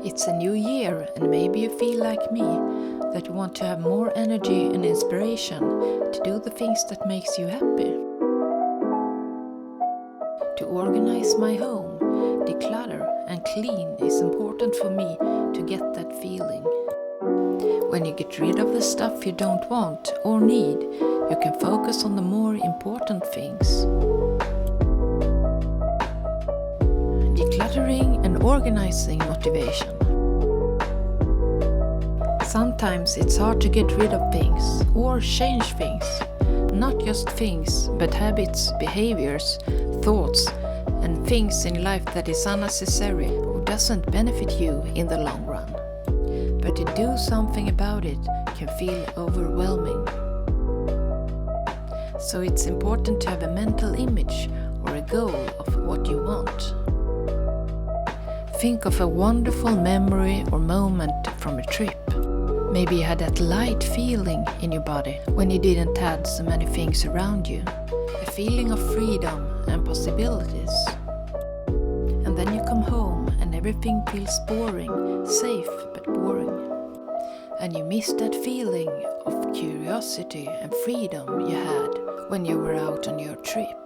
It's a new year, and maybe you feel like me, that you want to have more energy and inspiration to do the things that makes you happy. To organize my home, declutter and clean is important for me to get that feeling. When you get rid of the stuff you don't want or need, you can focus on the more important things. Decluttering and organizing motivation. Sometimes it's hard to get rid of things or change things. Not just things, but habits, behaviors, thoughts, and things in life that is unnecessary or doesn't benefit you in the long run. But to do something about it can feel overwhelming. So it's important to have a mental image or a goal of what you want. Think of a wonderful memory or moment from a trip. Maybe you had that light feeling in your body when you didn't have so many things around you. A feeling of freedom and possibilities. And then you come home and everything feels boring, safe but boring. And you miss that feeling of curiosity and freedom you had when you were out on your trip.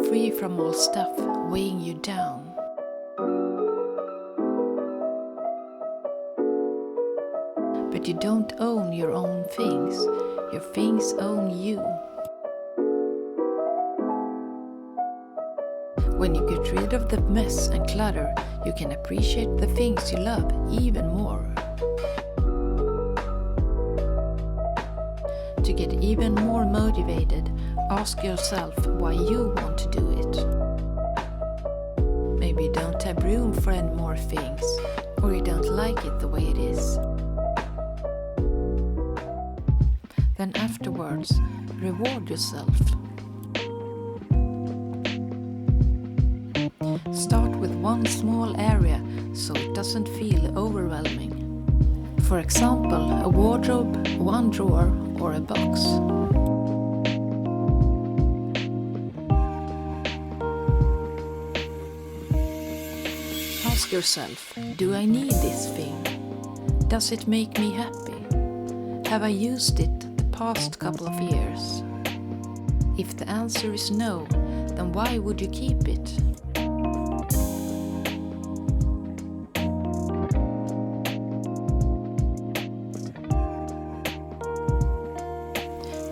Free from all stuff weighing you down. But you don't own your own things. Your things own you. When you get rid of the mess and clutter, you can appreciate the things you love even more. To get even more motivated, ask yourself why you want to do it. Maybe you don't have room for any more things, or you don't like it the way it is. Then afterwards, reward yourself. Start with one small area so it doesn't feel overwhelming. For example, a wardrobe, one drawer, or a box. Ask yourself, do I need this thing? Does it make me happy? Have I used it past couple of years? If the answer is no, then why would you keep it?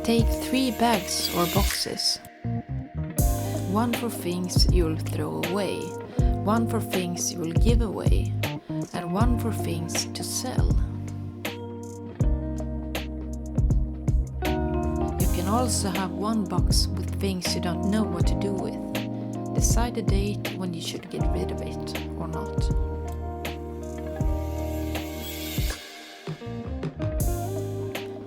Take 3 bags or boxes. One for things you'll throw away, one for things you will give away, and one for things to sell. You can also have one box with things you don't know what to do with. Decide a date when you should get rid of it or not.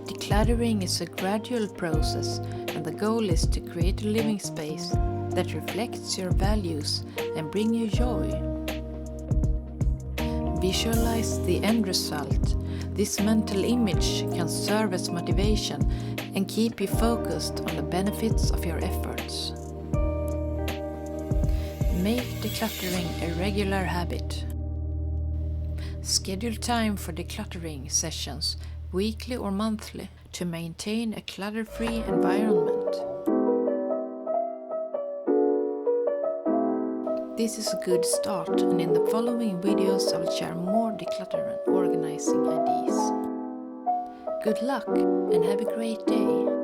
Decluttering is a gradual process, and the goal is to create a living space that reflects your values and bring you joy. Visualize the end result. This mental image can serve as motivation and keep you focused on the benefits of your efforts. Make decluttering a regular habit. Schedule time for decluttering sessions, weekly or monthly, to maintain a clutter-free environment. This is a good start, and in the following videos I will share more declutter and organizing ideas. Good luck and have a great day!